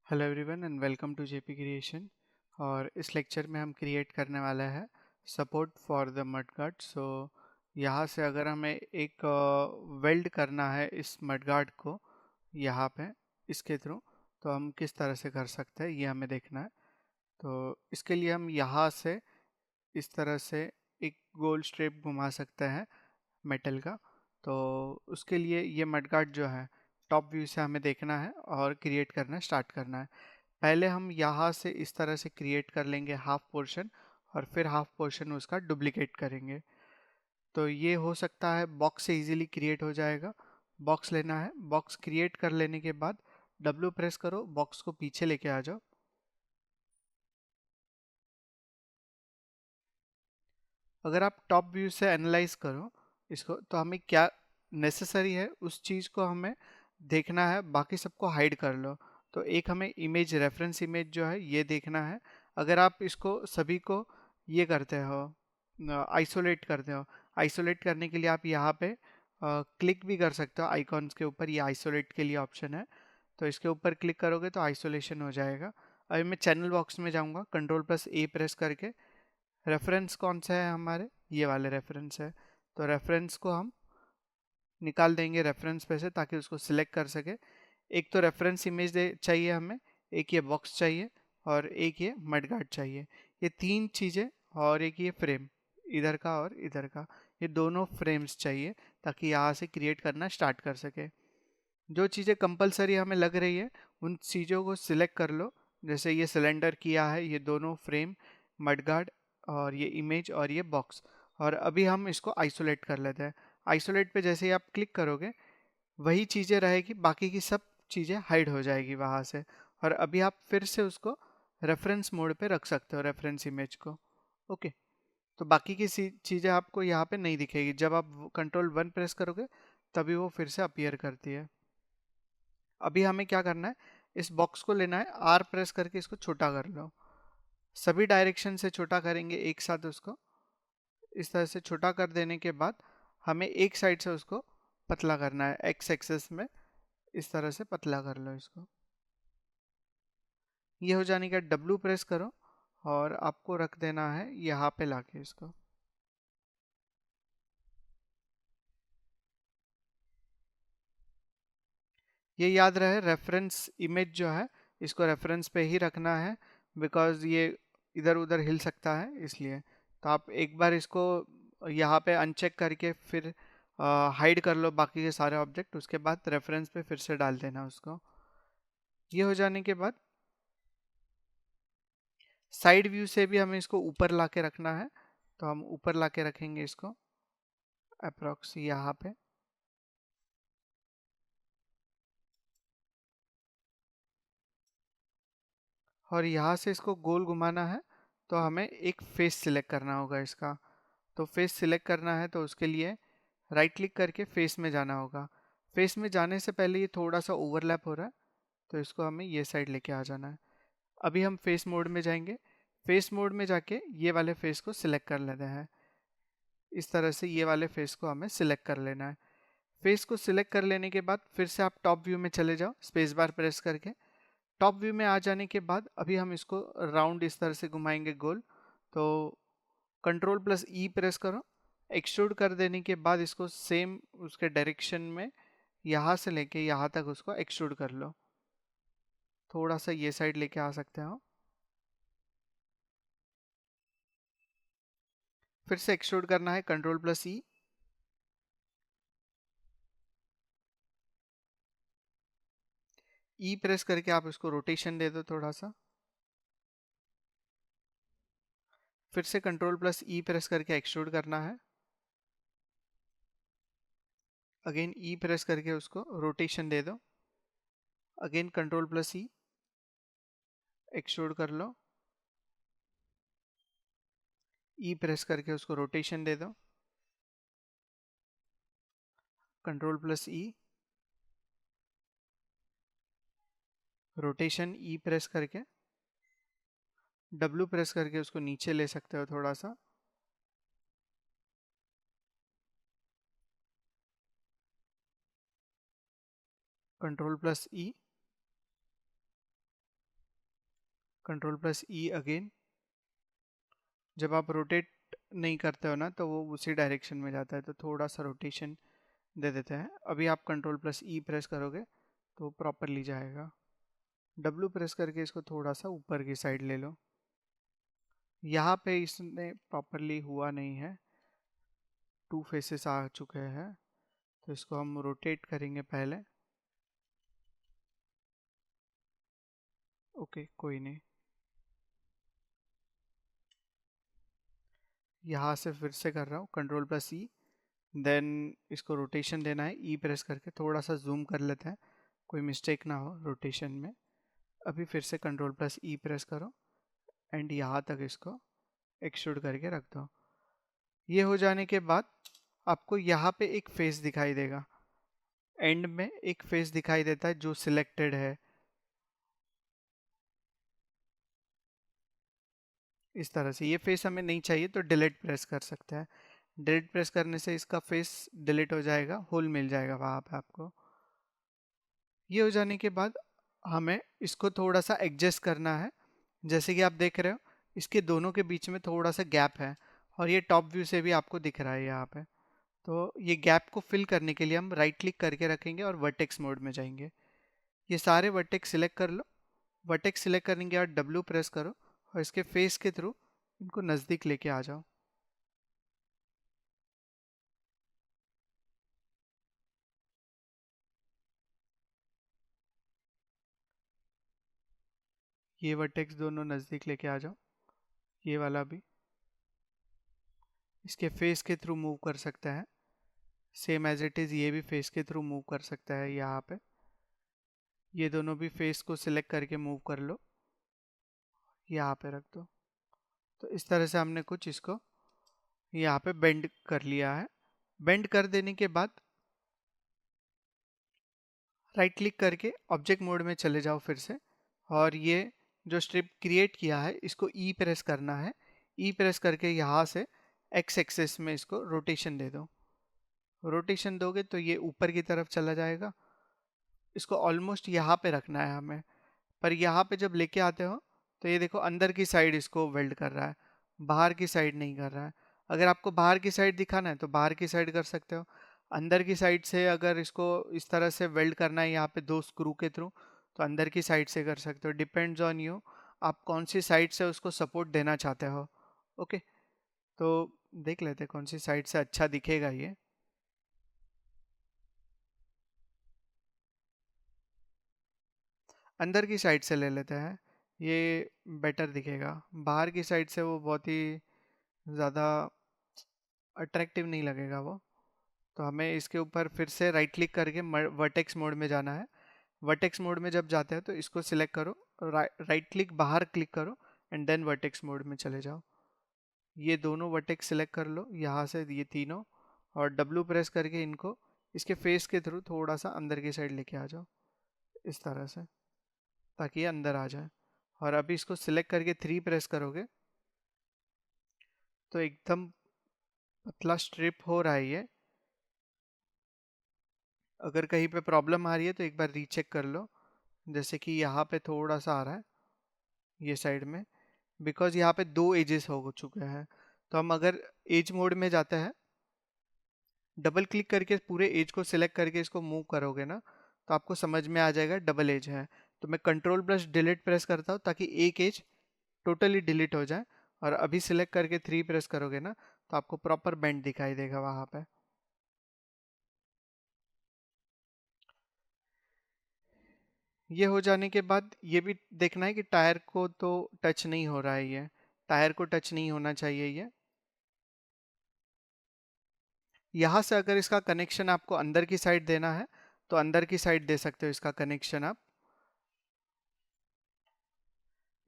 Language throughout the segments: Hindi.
Hello everyone and welcome to JP creation. और इस लेक्चर में हम क्रिएट करने वाला है support for the mudguard. So यहाँ से अगर हमें एक वेल्ड करना है इस मडगार्ड को यहाँ पे इसके थ्रू, तो हम किस तरह से कर सकते हैं ये हमें देखना है। तो इसके लिए हम यहाँ से इस तरह से एक गोल स्ट्रिप घुमा सकते हैं मेटल का। तो उसके लिए ये मडगार्ड जो है टॉप व्यू से हमें देखना है और क्रिएट करना स्टार्ट करना है। पहले हम यहाँ से इस तरह से क्रिएट कर लेंगे हाफ पोर्शन, और फिर हाफ पोर्शन उसका डुप्लीकेट करेंगे। तो ये हो सकता है बॉक्स से इजीली क्रिएट हो जाएगा। बॉक्स लेना है, बॉक्स क्रिएट कर लेने के बाद डब्ल्यू प्रेस करो, बॉक्स को पीछे लेके आ जाओ। अगर आप टॉप व्यू से एनालाइज करो इसको, तो हमें क्या नेसेसरी है उस चीज़ को हमें देखना है, बाकी सबको हाइड कर लो। तो एक हमें इमेज, रेफरेंस इमेज जो है ये देखना है। अगर आप इसको सभी को ये करते हो, आइसोलेट करते हो, आइसोलेट करने के लिए आप यहाँ पे क्लिक भी कर सकते हो आइकॉन्स के ऊपर। ये आइसोलेट के लिए ऑप्शन है, तो इसके ऊपर क्लिक करोगे तो आइसोलेशन हो जाएगा। अभी मैं चैनल बॉक्स में जाऊँगा, कंट्रोल प्लस ए प्रेस करके। रेफरेंस कौन सा है हमारे, ये वाले रेफरेंस है। तो रेफरेंस को हम निकाल देंगे रेफरेंस पे से, ताकि उसको सिलेक्ट कर सके। एक तो रेफरेंस इमेज दे चाहिए हमें, एक ये बॉक्स चाहिए, और एक ये मडगार्ड चाहिए। ये तीन चीज़ें, और एक ये फ्रेम इधर का और इधर का, ये दोनों फ्रेम्स चाहिए ताकि यहाँ से क्रिएट करना स्टार्ट कर सके। जो चीज़ें कंपलसरी हमें लग रही है उन चीज़ों को सिलेक्ट कर लो। जैसे ये सिलेंडर किया है, ये दोनों फ्रेम, मडगार्ड, और ये इमेज और ये बॉक्स। और अभी हम इसको आइसोलेट कर लेते हैं। आइसोलेट पे जैसे ही आप क्लिक करोगे वही चीज़ें रहेगी, बाकी की सब चीज़ें हाइड हो जाएगी वहाँ से। और अभी आप फिर से उसको रेफरेंस मोड पे रख सकते हो, रेफरेंस इमेज को। ओके। तो बाकी की चीज़ें आपको यहाँ पे नहीं दिखेगी। जब आप कंट्रोल 1 प्रेस करोगे तभी वो फिर से अपीयर करती है। अभी हमें क्या करना है, इस बॉक्स को लेना है, आर प्रेस करके इसको छोटा कर लो। सभी डायरेक्शन से छोटा करेंगे एक साथ उसको। इस तरह से छोटा कर देने के बाद हमें एक साइड से उसको पतला करना है, एक्स एक्सेस में। इस तरह से पतला कर लो इसको। ये हो जाने का डब्ल्यू प्रेस करो, और आपको रख देना है यहाँ पे लाके इसको। ये याद रहे, रेफरेंस इमेज जो है इसको रेफरेंस पे ही रखना है, बिकॉज ये इधर उधर हिल सकता है इसलिए। तो आप एक बार इसको यहाँ पे अनचेक करके फिर हाइड कर लो बाकी के सारे ऑब्जेक्ट, उसके बाद रेफरेंस पे फिर से डाल देना उसको। ये हो जाने के बाद साइड व्यू से भी हमें इसको ऊपर ला के रखना है। तो हम ऊपर ला के रखेंगे इसको अप्रोक्स यहाँ पे। और यहाँ से इसको गोल घुमाना है, तो हमें एक फेस सिलेक्ट करना होगा इसका। तो फेस सिलेक्ट करना है तो उसके लिए राइट क्लिक करके फेस में जाना होगा। फेस में जाने से पहले ये थोड़ा सा ओवरलैप हो रहा है, तो इसको हमें ये साइड लेके आ जाना है। अभी हम फेस मोड में जाएंगे। फेस मोड में जाके ये वाले फेस को सिलेक्ट कर लेते हैं। इस तरह से ये वाले फेस को हमें सिलेक्ट कर लेना है। फेस को सिलेक्ट कर लेने के बाद फिर से आप टॉप व्यू में चले जाओ, स्पेस बार प्रेस करके। टॉप व्यू में आ जाने के बाद अभी हम इसको राउंड इस तरह से घुमाएंगे गोल। तो कंट्रोल प्लस ई प्रेस करो। एक्सट्रूड कर देने के बाद इसको सेम उसके डायरेक्शन में यहाँ से लेके यहाँ तक उसको एक्सट्रूड कर लो। थोड़ा सा ये साइड लेके आ सकते हो। फिर से एक्सट्रूड करना है, कंट्रोल प्लस ई। ई प्रेस करके आप इसको रोटेशन दे दो थोड़ा सा। फिर से कंट्रोल प्लस ई प्रेस करके एक्सट्रूड करना है। अगेन ई प्रेस करके उसको रोटेशन दे दो। अगेन कंट्रोल प्लस ई, एक्सट्रूड कर लो। ई प्रेस करके उसको रोटेशन दे दो। कंट्रोल प्लस ई, रोटेशन ई प्रेस करके। डब्ल्यू प्रेस करके उसको नीचे ले सकते हो थोड़ा सा। कंट्रोल प्लस ई, कंट्रोल प्लस ई अगेन। जब आप रोटेट नहीं करते हो ना तो वो उसी डायरेक्शन में जाता है, तो थोड़ा सा रोटेशन दे देते हैं। अभी आप कंट्रोल प्लस ई प्रेस करोगे तो प्रॉपरली जाएगा। डब्लू प्रेस करके इसको थोड़ा सा ऊपर की साइड ले लो। यहाँ पे इसने प्रॉपरली हुआ नहीं है, 2 फेसेस आ चुके हैं, तो इसको हम रोटेट करेंगे पहले। ओके कोई नहीं। यहाँ से फिर से कर रहा हूँ कंट्रोल प्लस ई, देन इसको रोटेशन देना है। ई प्रेस करके थोड़ा सा जूम कर लेते हैं, कोई मिस्टेक ना हो रोटेशन में। अभी फिर से कंट्रोल प्लस ई प्रेस करो एंड यहाँ तक इसको एक्सट्रूड करके रख दो। ये हो जाने के बाद आपको यहाँ पे एक फेस दिखाई देगा, एंड में एक फेस दिखाई देता है जो सिलेक्टेड है। इस तरह से ये फेस हमें नहीं चाहिए तो डिलीट प्रेस कर सकते हैं। डिलीट प्रेस करने से इसका फेस डिलीट हो जाएगा, होल मिल जाएगा वहाँ पे आपको। ये हो जाने के बाद हमें इसको थोड़ा सा एडजस्ट करना है। जैसे कि आप देख रहे हो इसके दोनों के बीच में थोड़ा सा गैप है, और ये टॉप व्यू से भी आपको दिख रहा है यहाँ पे। तो ये गैप को फिल करने के लिए हम राइट क्लिक करके रखेंगे और वर्टेक्स मोड में जाएंगे। ये सारे वर्टेक्स सिलेक्ट कर लो। वर्टेक्स सिलेक्ट करने के बाद डब्ल्यू प्रेस करो और इसके फेस के थ्रू इनको नज़दीक लेके आ जाओ। ये वर्टेक्स दोनों नज़दीक लेके आ जाओ, ये वाला भी इसके फेस के थ्रू मूव कर सकता है। सेम एज इट इज़ ये भी फेस के थ्रू मूव कर सकता है यहाँ पे। ये दोनों भी फेस को सिलेक्ट करके मूव कर लो, यहाँ पे रख दो। तो इस तरह से हमने कुछ इसको यहाँ पे बेंड कर लिया है। बेंड कर देने के बाद राइट क्लिक करके ऑब्जेक्ट मोड में चले जाओ फिर से, और ये जो स्ट्रिप क्रिएट किया है इसको ई प्रेस करना है। ई प्रेस करके यहाँ से एक्स एक्सेस में इसको रोटेशन दे दो। रोटेशन दोगे तो ये ऊपर की तरफ चला जाएगा। इसको ऑलमोस्ट यहाँ पे रखना है हमें, पर यहाँ पे जब लेके आते हो तो ये देखो अंदर की साइड इसको वेल्ड कर रहा है, बाहर की साइड नहीं कर रहा है। अगर आपको बाहर की साइड दिखाना है तो बाहर की साइड कर सकते हो। अंदर की साइड से अगर इसको इस तरह से वेल्ड करना है यहाँ पे 2 स्क्रू के थ्रू, तो अंदर की साइड से कर सकते हो। डिपेंड्स ऑन यू, आप कौन सी साइड से उसको सपोर्ट देना चाहते हो। ओके, तो देख लेते हैं कौन सी साइड से अच्छा दिखेगा ये। अंदर की साइड से ले लेते हैं, ये बेटर दिखेगा। बाहर की साइड से वो बहुत ही ज़्यादा अट्रैक्टिव नहीं लगेगा वो। तो हमें इसके ऊपर फिर से राइट क्लिक करके वर्टेक्स मोड में जाना है। वर्टेक्स मोड में जब जाते हैं तो इसको सिलेक्ट करो, राइट क्लिक बाहर क्लिक करो एंड देन वर्टेक्स मोड में चले जाओ। ये दोनों वर्टेक्स सिलेक्ट कर लो यहाँ से, ये तीनों, और डब्लू प्रेस करके इनको इसके फेस के थ्रू थोड़ा सा अंदर की साइड लेके आ जाओ, इस तरह से, ताकि ये अंदर आ जाए। और अभी इसको सिलेक्ट करके 3 प्रेस करोगे तो एकदम पतला स्ट्रिप हो रहा है ये। अगर कहीं पे प्रॉब्लम आ रही है तो एक बार रीचेक कर लो। जैसे कि यहाँ पे थोड़ा सा आ रहा है ये साइड में, बिकॉज यहाँ पे 2 एजेस हो चुके हैं। तो हम अगर एज मोड में जाते हैं, डबल क्लिक करके पूरे एज को सिलेक्ट करके इसको मूव करोगे ना, तो आपको समझ में आ जाएगा डबल एज है। तो मैं कंट्रोल प्लस डिलीट प्रेस करता हूँ ताकि एक एज टोटली डिलीट हो जाए। और अभी सिलेक्ट करके 3 प्रेस करोगे ना तो आपको प्रॉपर बेंड दिखाई देगा वहाँ पे। ये हो जाने के बाद ये भी देखना है कि टायर को तो टच नहीं हो रहा है, ये टायर को टच नहीं होना चाहिए ये। यहाँ से अगर इसका कनेक्शन आपको अंदर की साइड देना है तो अंदर की साइड दे सकते हो इसका कनेक्शन आप।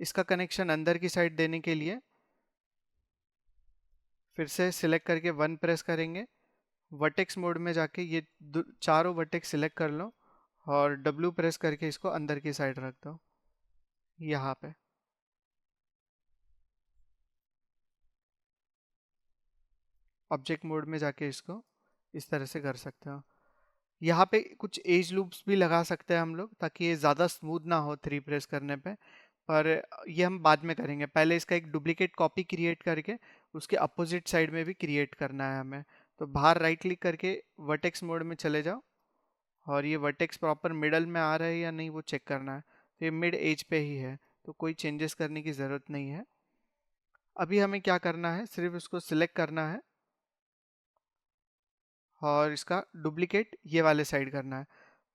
इसका कनेक्शन अंदर की साइड देने के लिए फिर से सिलेक्ट करके 1 प्रेस करेंगे। वर्टेक्स मोड में जाके ये चारों वर्टेक्स सिलेक्ट कर लो और डब्ल्यू प्रेस करके इसको अंदर की साइड रख दो यहाँ पे। ऑब्जेक्ट मोड में जाके इसको इस तरह से कर सकते हो। यहाँ पे कुछ एज लूप्स भी लगा सकते हैं हम लोग ताकि ये ज़्यादा स्मूथ ना हो 3 प्रेस करने पे। पर ये हम बाद में करेंगे, पहले इसका एक डुप्लीकेट कॉपी क्रिएट करके उसके अपोजिट साइड में भी क्रिएट करना है हमें। तो बाहर राइट क्लिक करके वर्टेक्स मोड में चले जाओ और ये वर्टेक्स प्रॉपर मिडल में आ रहा है या नहीं वो चेक करना है। तो ये मिड एज पे ही है, तो कोई चेंजेस करने की ज़रूरत नहीं है। अभी हमें क्या करना है, सिर्फ इसको सिलेक्ट करना है और इसका डुप्लीकेट ये वाले साइड करना है।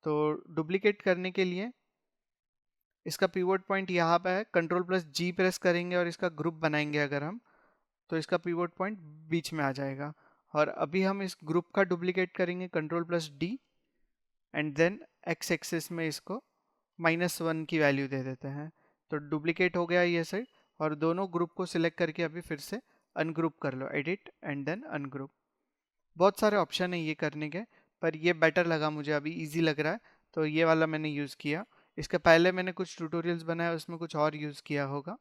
तो डुप्लीकेट करने के लिए इसका पिवोट पॉइंट यहाँ पे है, कंट्रोल प्लस जी प्रेस करेंगे और इसका ग्रुप बनाएंगे अगर हम, तो इसका पिवोट पॉइंट बीच में आ जाएगा। और अभी हम इस ग्रुप का डुप्लीकेट करेंगे control plus D and then X axis में इसको -1 की वैल्यू दे देते हैं। तो डुप्लीकेट हो गया ये साइड। और दोनों ग्रुप को सिलेक्ट करके अभी फिर से अनग्रुप कर लो, एडिट एंड देन अनग्रुप। बहुत सारे ऑप्शन है ये करने के, पर ये बेटर लगा मुझे, अभी इजी लग रहा है तो ये वाला मैंने यूज़ किया। इसके पहले मैंने कुछ ट्यूटोरियल्स बनाए उसमें कुछ और यूज़ किया होगा।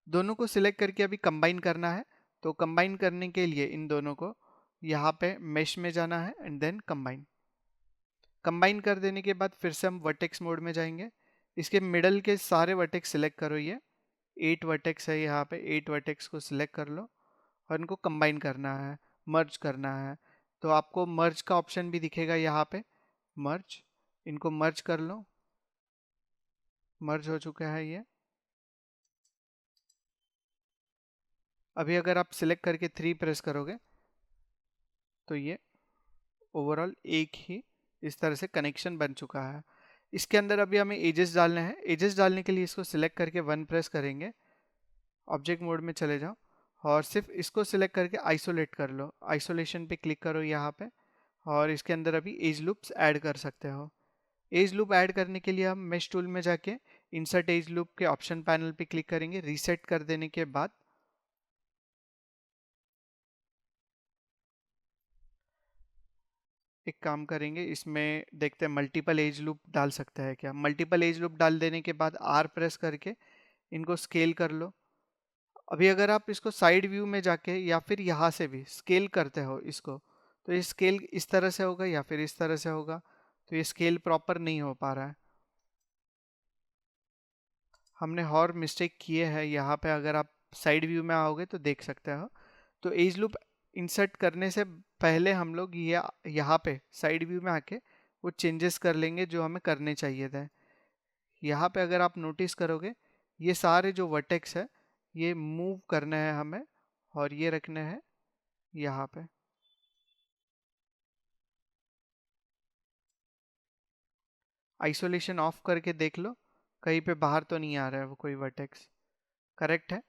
दोनों को सिलेक्ट करके अभी कंबाइन करना है। तो कंबाइन करने के लिए इन दोनों को यहाँ पे मेश में जाना है एंड देन कंबाइन। कंबाइन कर देने के बाद फिर से हम वर्टेक्स मोड में जाएंगे। इसके मिडल के सारे वर्टेक्स सिलेक्ट करो, ये 8 वर्टेक्स है यहाँ पे, 8 वर्टेक्स को सिलेक्ट कर लो और इनको कंबाइन करना है, मर्ज करना है। तो आपको मर्ज का ऑप्शन भी दिखेगा यहाँ पे, मर्ज, इनको मर्ज कर लो। मर्ज हो चुका है ये। अभी अगर आप सिलेक्ट करके 3 प्रेस करोगे तो ये ओवरऑल एक ही इस तरह से कनेक्शन बन चुका है। इसके अंदर अभी हमें एजेस डालने हैं। एजेस डालने के लिए इसको सिलेक्ट करके 1 प्रेस करेंगे, ऑब्जेक्ट मोड में चले जाओ और सिर्फ इसको सिलेक्ट करके आइसोलेट कर लो। आइसोलेशन पे क्लिक करो यहाँ पे और इसके अंदर अभी एज लूप्स ऐड कर सकते हो। एज लूप ऐड करने के लिए हम मेश टूल में जाके इंसर्ट एज लूप के ऑप्शन पैनल पे क्लिक करेंगे। रीसेट कर देने के बाद एक काम करेंगे, इसमें देखते हैं मल्टीपल एज लूप डाल सकते हैं क्या। मल्टीपल एज लूप डाल देने के बाद आर प्रेस करके इनको स्केल कर लो। अभी अगर आप इसको साइड व्यू में जाके या फिर यहाँ से भी स्केल करते हो इसको, तो ये स्केल इस तरह से होगा या फिर इस तरह से होगा, तो ये स्केल प्रॉपर नहीं हो पा रहा है। हमने और मिस्टेक किए हैं यहाँ पे, अगर आप साइड व्यू में आओगे तो देख सकते हो। तो एज लूप इंसर्ट करने से पहले हम लोग ये यहाँ पे साइड व्यू में आके वो चेंजेस कर लेंगे जो हमें करने चाहिए थे। यहाँ पे अगर आप नोटिस करोगे ये सारे जो वर्टेक्स है ये मूव करने हैं हमें और ये रखने हैं यहाँ पे। आइसोलेशन ऑफ करके देख लो कहीं पे बाहर तो नहीं आ रहा है वो कोई वर्टेक्स, करेक्ट है।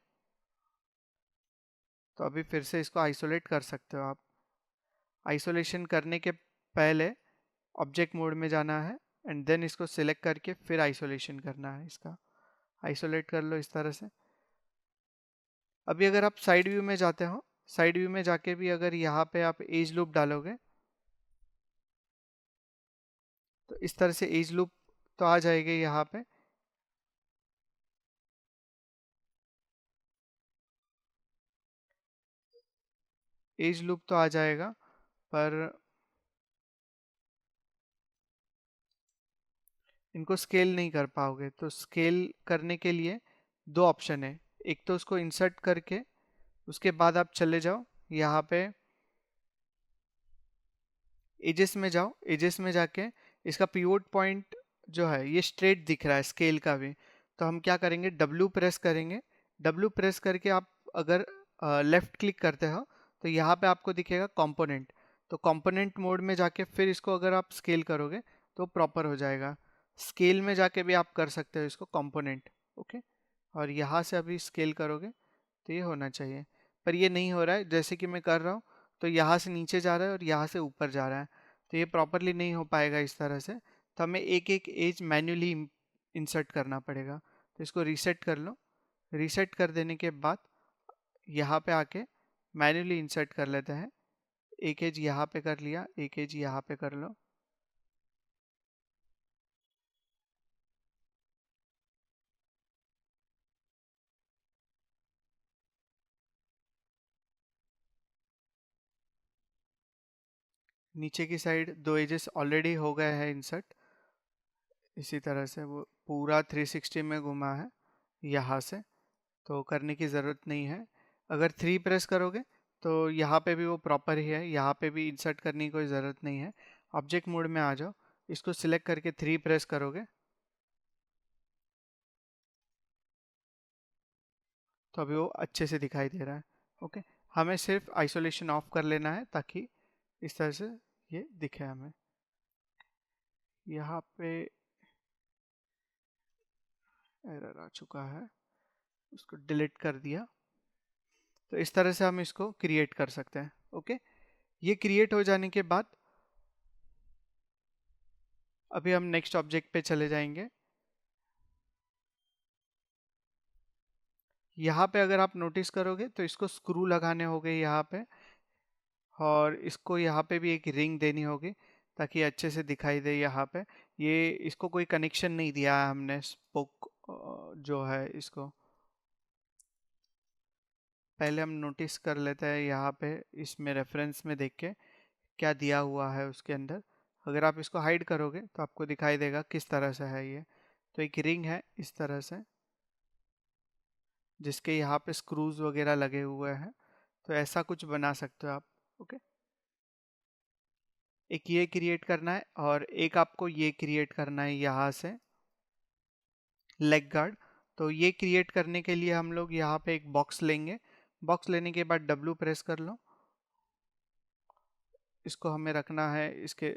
तो अभी फिर से इसको आइसोलेट कर सकते हो आप। आइसोलेशन करने के पहले ऑब्जेक्ट मोड में जाना है एंड देन इसको सिलेक्ट करके फिर आइसोलेशन करना है, इसका आइसोलेट कर लो इस तरह से। अभी अगर आप साइड व्यू में जाते हो, साइड व्यू में जाके भी अगर यहाँ पे आप एज लूप डालोगे तो इस तरह से एज लूप तो आ जाएगा यहाँ पे। एज लूप तो आ जाएगा पर इनको स्केल नहीं कर पाओगे। तो स्केल करने के लिए दो ऑप्शन है, एक तो उसको इंसर्ट करके उसके बाद आप चले जाओ यहाँ पे एजेस में जाओ। एजेस में जाके इसका पिवोट पॉइंट जो है ये स्ट्रेट दिख रहा है स्केल का भी, तो हम क्या करेंगे डब्ल्यू प्रेस करेंगे। डब्ल्यू प्रेस करके आप अगर लेफ्ट क्लिक करते हो तो यहाँ पे आपको दिखेगा कंपोनेंट। तो कंपोनेंट मोड में जाके फिर इसको अगर आप स्केल करोगे तो प्रॉपर हो जाएगा। स्केल में जाके भी आप कर सकते हो इसको कंपोनेंट, ओके। और यहाँ से अभी स्केल करोगे तो ये होना चाहिए, पर ये नहीं हो रहा है। जैसे कि मैं कर रहा हूँ तो यहाँ से नीचे जा रहा है और यहाँ से ऊपर जा रहा है, तो ये प्रॉपरली नहीं हो पाएगा इस तरह से। तो हमें एक एक एज मैन्युअली इंसर्ट करना पड़ेगा। तो इसको रीसेट कर लो। रीसेट कर देने के बाद यहाँ पे आके मैन्युअली इंसर्ट कर लेते हैं। एक एज यहाँ पे कर लिया, एक एज यहाँ पे कर लो। नीचे की साइड दो एजेस ऑलरेडी हो गए हैं इंसर्ट। इसी तरह से वो पूरा 360 में घुमा है। यहाँ से, तो करने की ज़रूरत नहीं है। अगर 3 प्रेस करोगे तो यहाँ पे भी वो प्रॉपर ही है, यहाँ पे भी इंसर्ट करने की कोई ज़रूरत नहीं है। ऑब्जेक्ट मोड में आ जाओ, इसको सिलेक्ट करके 3 प्रेस करोगे तो अभी वो अच्छे से दिखाई दे रहा है। ओके, हमें सिर्फ आइसोलेशन ऑफ कर लेना है ताकि इस तरह से ये दिखे हमें। यहाँ पे एरर आ चुका है, उसको डिलीट कर दिया। तो इस तरह से हम इसको क्रिएट कर सकते हैं। ओके, ये क्रिएट हो जाने के बाद अभी हम नेक्स्ट ऑब्जेक्ट पे चले जाएंगे। यहाँ पे अगर आप नोटिस करोगे तो इसको स्क्रू लगाने होंगे यहाँ पे, और इसको यहाँ पे भी एक रिंग देनी होगी ताकि अच्छे से दिखाई दे। यहाँ पे ये इसको कोई कनेक्शन नहीं दिया है हमने, स्पोक जो है इसको पहले हम नोटिस कर लेते हैं यहाँ पे, इसमें रेफरेंस में देख के क्या दिया हुआ है उसके अंदर। अगर आप इसको हाइड करोगे तो आपको दिखाई देगा किस तरह से है ये। तो एक रिंग है इस तरह से, जिसके यहाँ पे स्क्रूज वगैरह लगे हुए हैं। तो ऐसा कुछ बना सकते हो आप। ओके, एक ये क्रिएट करना है और एक आपको ये क्रिएट करना है यहाँ से लेग गार्ड। तो ये क्रिएट करने के लिए हम लोग यहाँ पे एक बॉक्स लेंगे। बॉक्स लेने के बाद W प्रेस कर लो। इसको हमें रखना है इसके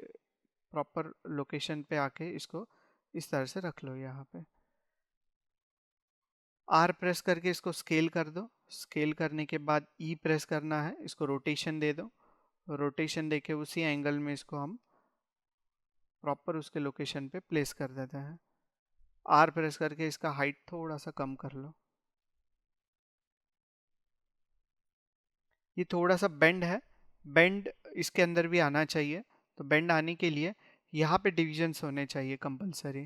प्रॉपर लोकेशन पे आके, इसको इस तरह से रख लो। यहाँ पे R प्रेस करके इसको स्केल कर दो। स्केल करने के बाद E प्रेस करना है, इसको रोटेशन दे दो। रोटेशन देके उसी एंगल में इसको हम प्रॉपर उसके लोकेशन पे प्लेस कर देते हैं। R प्रेस करके इसका हाइट थोड़ा सा कम कर लो। ये थोड़ा सा बेंड है, बेंड इसके अंदर भी आना चाहिए। तो बेंड आने के लिए यहाँ पे डिविजन्स होने चाहिए कंपलसरी।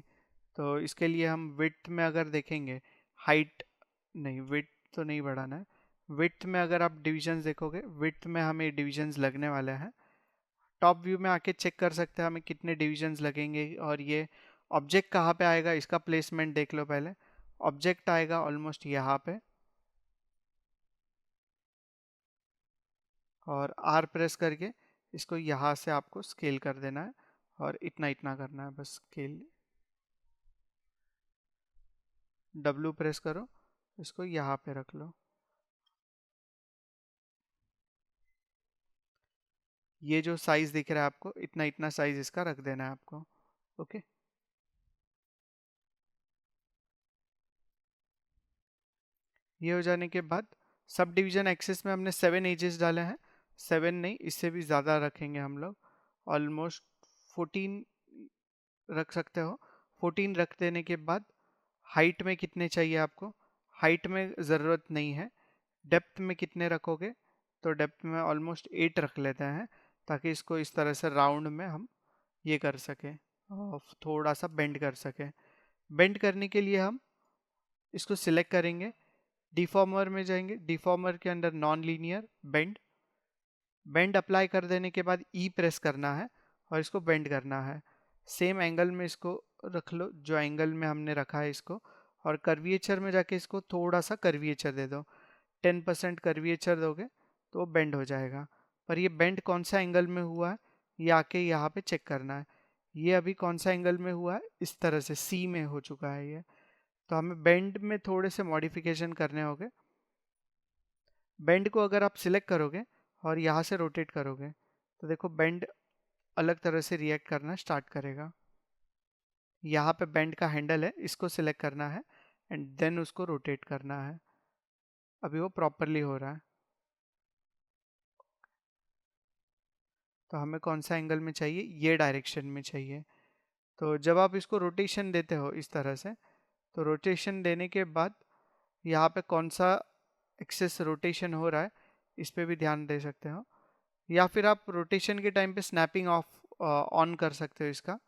तो इसके लिए हम विड्थ में अगर देखेंगे, हाइट नहीं, विड्थ तो नहीं बढ़ाना है। विड्थ में अगर आप डिविजन्स देखोगे, विड्थ में हमें डिविजन्स लगने वाले हैं। टॉप व्यू में आके चेक कर सकते हैं हमें कितने डिविजन्स लगेंगे। और ये ऑब्जेक्ट कहाँ पे आएगा इसका प्लेसमेंट देख लो पहले। ऑब्जेक्ट आएगा ऑलमोस्ट यहाँ पे, और R प्रेस करके इसको यहाँ से आपको स्केल कर देना है, और इतना इतना करना है बस स्केल। W प्रेस करो, इसको यहाँ पे रख लो। ये जो साइज दिख रहा है आपको, इतना इतना साइज इसका रख देना है आपको। ओके, ये हो जाने के बाद सब डिवीजन एक्सेस में हमने 7 एजेस डाले हैं। 7 नहीं, इससे भी ज़्यादा रखेंगे हम लोग, ऑलमोस्ट 14 रख सकते हो। 14 रख देने के बाद हाइट में कितने चाहिए आपको, हाइट में ज़रूरत नहीं है। डेप्थ में कितने रखोगे, तो डेप्थ में ऑलमोस्ट 8 रख लेते हैं ताकि इसको इस तरह से राउंड में हम ये कर सकें और थोड़ा सा बेंड कर सकें। बेंड करने के लिए हम इसको सिलेक्ट करेंगे, डिफॉर्मर में जाएंगे, डिफॉर्मर के अंदर non linear bend. Bend apply कर देने के बाद ई प्रेस करना है और इसको बेंड करना है। सेम एंगल में इसको रख लो जो एंगल में हमने रखा है इसको, और कर्विएचर में जाके इसको थोड़ा सा कर्विएचर दे दो। 10% कर्विएचर दोगे तो बेंड हो जाएगा। पर ये बेंड कौन सा एंगल में हुआ है ये आके यहाँ पे चेक करना है। ये अभी कौन सा एंगल में हुआ है, इस तरह से सी में हो चुका है ये। तो हमें बेंड में थोड़े से मॉडिफिकेशन करने होंगे। बेंड को अगर आप सिलेक्ट करोगे और यहाँ से रोटेट करोगे तो देखो बेंड अलग तरह से रिएक्ट करना स्टार्ट करेगा। यहाँ पे बेंड का हैंडल है, इसको सिलेक्ट करना है एंड देन उसको रोटेट करना है। अभी वो प्रॉपरली हो रहा है। तो हमें कौन सा एंगल में चाहिए, ये डायरेक्शन में चाहिए। तो जब आप इसको रोटेशन देते हो इस तरह से, तो रोटेशन देने के बाद यहाँ पे कौन सा एक्सेस रोटेशन हो रहा है इस पे भी ध्यान दे सकते हो, या फिर आप रोटेशन के टाइम पे स्नैपिंग ऑफ ऑन कर सकते हो इसका।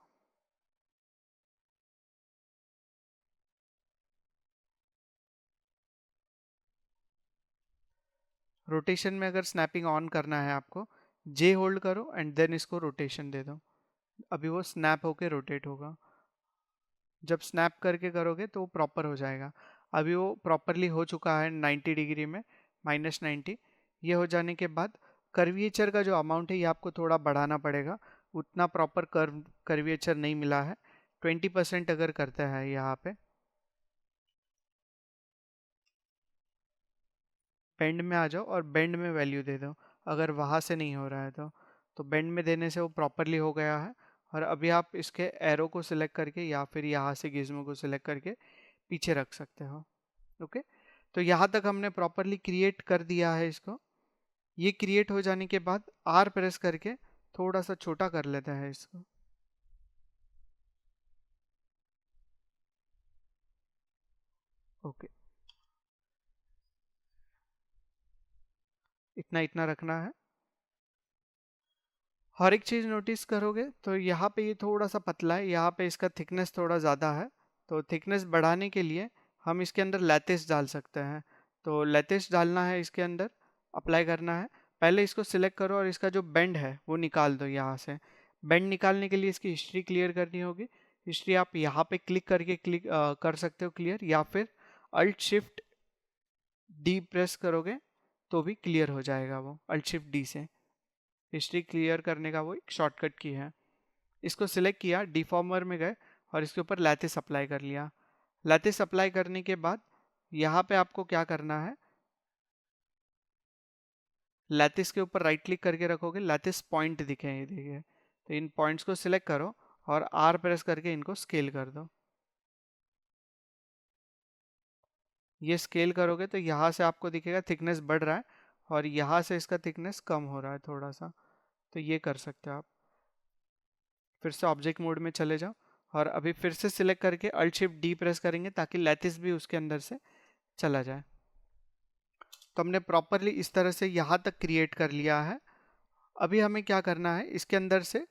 रोटेशन में अगर स्नैपिंग ऑन करना है आपको, जे होल्ड करो एंड देन इसको रोटेशन दे दो। अभी वो स्नैप होके रोटेट होगा। जब स्नैप करके करोगे तो वो प्रॉपर हो जाएगा। अभी वो प्रॉपरली हो चुका है 90 डिग्री में, -90। ये हो जाने के बाद कर्विएचर का जो अमाउंट है ये आपको थोड़ा बढ़ाना पड़ेगा, उतना प्रॉपर कर्विएचर नहीं मिला है। 20% अगर करते हैं यहाँ पे, बेंड में आ जाओ और बेंड में वैल्यू दे दो, अगर वहाँ से नहीं हो रहा है तो बेंड में देने से वो प्रॉपरली हो गया है। और अभी आप इसके एरो को सिलेक्ट करके या फिर यहाँ से गिज्मो को सिलेक्ट करके पीछे रख सकते हो। ओके, तो यहाँ तक हमने प्रॉपरली क्रिएट कर दिया है इसको। ये क्रिएट हो जाने के बाद आर प्रेस करके थोड़ा सा छोटा कर लेते हैं इसको। ओके, इतना इतना रखना है। हर एक चीज़ नोटिस करोगे तो यहाँ पे ये थोड़ा सा पतला है, यहाँ पे इसका थिकनेस थोड़ा ज़्यादा है। तो थिकनेस बढ़ाने के लिए हम इसके अंदर लैटिस डाल सकते हैं। तो लैटिस डालना है इसके अंदर, अप्लाई करना है। पहले इसको सिलेक्ट करो और इसका जो बेंड है वो निकाल दो यहाँ से। बेंड निकालने के लिए इसकी हिस्ट्री क्लियर करनी होगी। हिस्ट्री आप यहाँ पे क्लिक करके कर सकते हो क्लियर, या फिर अल्ट शिफ्ट डी प्रेस करोगे तो भी क्लियर हो जाएगा वो, अल्ट शिफ्ट डी से। हिस्ट्री क्लियर करने का वो एक शॉर्टकट की है। इसको सिलेक्ट किया, डिफॉर्मर में गए और इसके ऊपर लैटिस अप्लाई कर लिया। लैटिस अप्लाई करने के बाद यहाँ पे आपको क्या करना है, लैटिस के ऊपर राइट क्लिक करके रखोगे, लैटिस पॉइंट दिखे ये देखिए, तो इन पॉइंट्स को सिलेक्ट करो और आर प्रेस करके इनको स्केल कर दो। ये स्केल करोगे तो यहाँ से आपको दिखेगा थिकनेस बढ़ रहा है और यहाँ से इसका थिकनेस कम हो रहा है थोड़ा सा। तो ये कर सकते हो आप। फिर से ऑब्जेक्ट मोड में चले जाओ और अभी फिर से सिलेक्ट करके अल्ट शिफ्ट डी प्रेस करेंगे ताकि लैटिस भी उसके अंदर से चला जाए। तो हमने प्रॉपरली इस तरह से यहाँ तक क्रिएट कर लिया है। अभी हमें क्या करना है, इसके अंदर से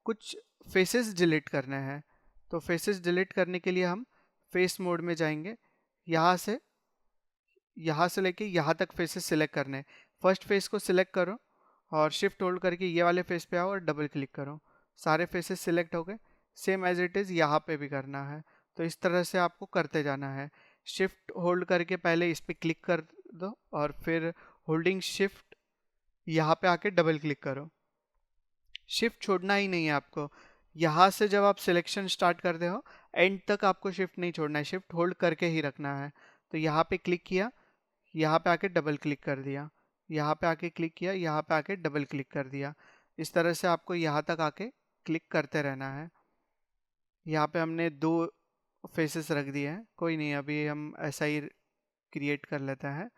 कुछ फेसेस डिलीट करने हैं। तो फेसेस डिलीट करने के लिए हम फेस मोड में जाएंगे। यहाँ से यहाँ से लेके यहाँ तक फेसेस सिलेक्ट करने हैं। फर्स्ट फेस को सिलेक्ट करो और शिफ्ट होल्ड करके ये वाले फेस पे आओ और डबल क्लिक करो। सारे फेसेस सिलेक्ट हो गए। सेम एज इट इज़ यहाँ पे भी करना है। तो इस तरह से आपको करते जाना है। शिफ्ट होल्ड करके पहले इस पर क्लिक कर दो और फिर होल्डिंग शिफ्ट यहाँ पे आके डबल क्लिक करो। शिफ्ट छोड़ना ही नहीं है आपको। यहाँ से जब आप सिलेक्शन स्टार्ट करते हो एंड तक आपको शिफ्ट नहीं छोड़ना है, शिफ्ट होल्ड करके ही रखना है। तो यहाँ पे क्लिक किया, यहाँ पे आके डबल क्लिक कर दिया, यहाँ पे आके क्लिक किया, यहाँ पे आके डबल क्लिक कर दिया। इस तरह से आपको यहाँ तक आके क्लिक करते रहना है। यहाँ पे हमने दो फेसेस रख दिए हैं, कोई नहीं, अभी हम ऐसा ही क्रिएट कर लेते हैं।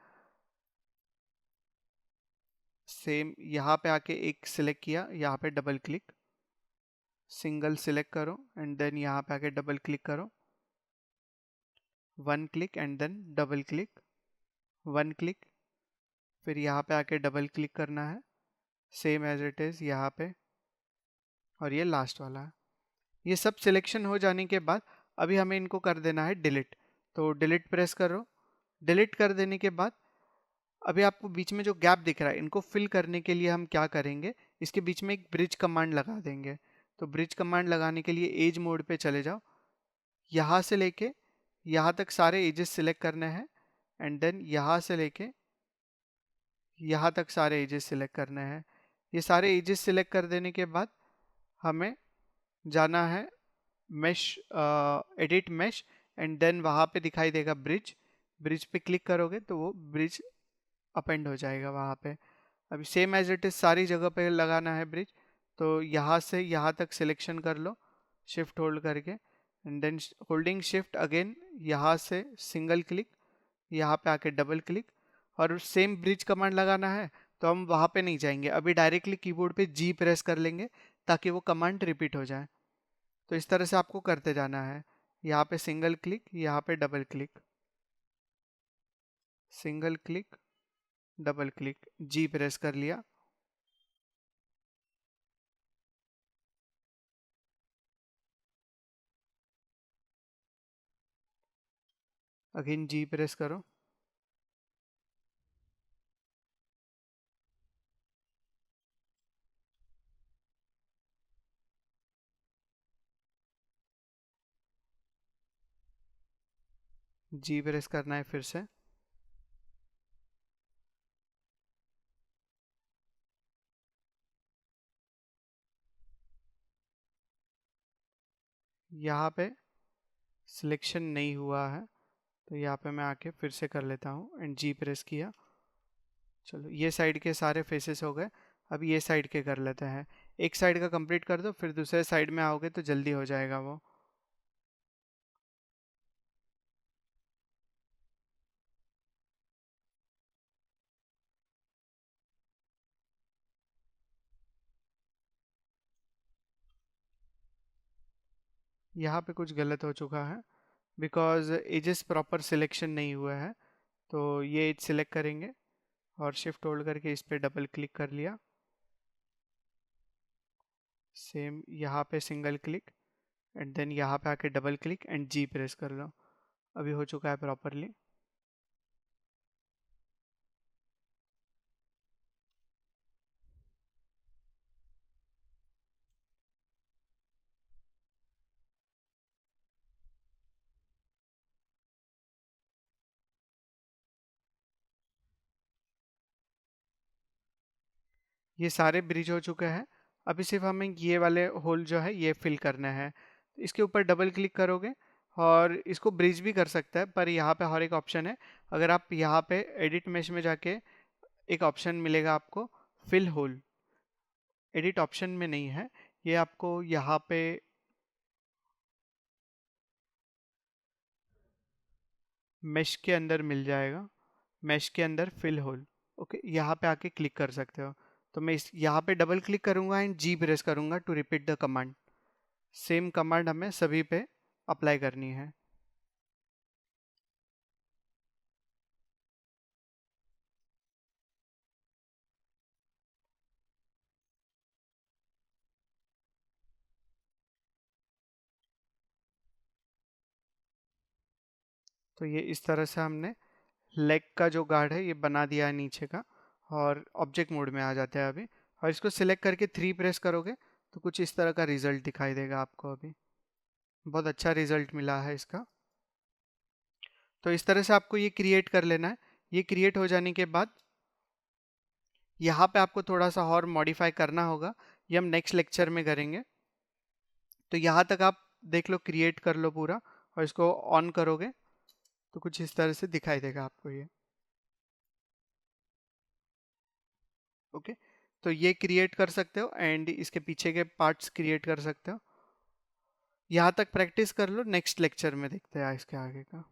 सेम यहाँ पे आके एक सिलेक्ट किया, यहाँ पे डबल क्लिक, सिंगल सिलेक्ट करो एंड देन यहाँ पे आके डबल क्लिक करो, one click and then double click, one click, फिर यहाँ पे आके डबल क्लिक करना है, सेम एज इट इज़ यहाँ पे, और ये लास्ट वाला है। ये सब सिलेक्शन हो जाने के बाद अभी हमें इनको कर देना है डिलीट। तो डिलीट प्रेस करो। डिलीट कर देने के बाद अभी आपको बीच में जो गैप दिख रहा है इनको फिल करने के लिए हम क्या करेंगे, इसके बीच में एक ब्रिज कमांड लगा देंगे। तो ब्रिज कमांड लगाने के लिए एज मोड पे चले जाओ, यहाँ से लेके यहाँ तक सारे एजेस सिलेक्ट करने हैं एंड देन यहाँ से लेके यहाँ तक सारे एजेस सिलेक्ट करने हैं। ये सारे एजेस सिलेक्ट कर देने के बाद हमें जाना है mesh, edit mesh, and then वहाँ पे दिखाई देगा ब्रिज। ब्रिज पे क्लिक करोगे तो वो ब्रिज अपेंड हो जाएगा वहाँ पे। अभी सेम एज इट इज़ सारी जगह पे लगाना है ब्रिज। तो यहाँ से यहाँ तक सिलेक्शन कर लो शिफ्ट होल्ड करके and then holding shift again, यहाँ से सिंगल क्लिक, यहाँ पे आके डबल क्लिक, और सेम ब्रिज कमांड लगाना है। तो हम वहाँ पे नहीं जाएंगे, अभी डायरेक्टली कीबोर्ड पे जी प्रेस कर लेंगे ताकि वो कमांड रिपीट हो जाए। तो इस तरह से आपको करते जाना है। यहाँ पे सिंगल क्लिक, यहाँ पे double click, single click, double click, जी प्रेस कर लिया। अगेन जी प्रेस करो। जी प्रेस करना है फिर से। यहाँ पे सिलेक्शन नहीं हुआ है, तो यहाँ पे मैं आके फिर से कर लेता हूँ एंड जी प्रेस किया। चलो ये साइड के सारे फेसेस हो गए। अब ये साइड के कर लेते हैं। एक साइड का कंप्लीट कर दो, फिर दूसरे साइड में आओगे तो जल्दी हो जाएगा वो। यहाँ पे कुछ गलत हो चुका है बिकॉज एजेस प्रॉपर सिलेक्शन नहीं हुआ है। तो ये एज सिलेक्ट करेंगे और शिफ्ट होल्ड करके इस पे डबल क्लिक कर लिया। सेम यहाँ पे सिंगल क्लिक एंड देन यहाँ पे आके double click and G press कर लो। अभी हो चुका है प्रॉपरली। ये सारे ब्रिज हो चुके हैं। अभी सिर्फ हमें ये वाले होल जो है ये फिल करना है। तो इसके ऊपर डबल क्लिक करोगे और इसको ब्रिज भी कर सकता है, पर यहाँ पे हर एक ऑप्शन है। अगर आप यहाँ पे एडिट मेश में जाके एक ऑप्शन मिलेगा आपको फिल होल, एडिट ऑप्शन में नहीं है ये, आपको यहाँ पे मेश के अंदर मिल जाएगा। मेश के अंदर फिल होल, ओके, यहाँ पे आके क्लिक कर सकते हो। तो मैं इस यहाँ पे डबल क्लिक करूंगा एंड जी प्रेस करूंगा to repeat the command. Same command हमें सभी पे अप्लाई करनी है। तो ये इस तरह से हमने लेग का जो गार्ड है ये बना दिया है नीचे का, और ऑब्जेक्ट मोड में आ जाते हैं अभी। और इसको सिलेक्ट करके 3 प्रेस करोगे तो कुछ इस तरह का रिजल्ट दिखाई देगा आपको। अभी बहुत अच्छा रिजल्ट मिला है इसका। तो इस तरह से आपको ये क्रिएट कर लेना है। ये क्रिएट हो जाने के बाद यहाँ पे आपको थोड़ा सा और मॉडिफाई करना होगा, ये हम नेक्स्ट लेक्चर में करेंगे। तो यहाँ तक आप देख लो, क्रिएट कर लो पूरा, और इसको ऑन करोगे तो कुछ इस तरह से दिखाई देगा आपको ये। ओके, तो ये क्रिएट कर सकते हो एंड इसके पीछे के पार्ट्स क्रिएट कर सकते हो। यहाँ तक प्रैक्टिस कर लो, नेक्स्ट लेक्चर में देखते हैं इसके आगे का।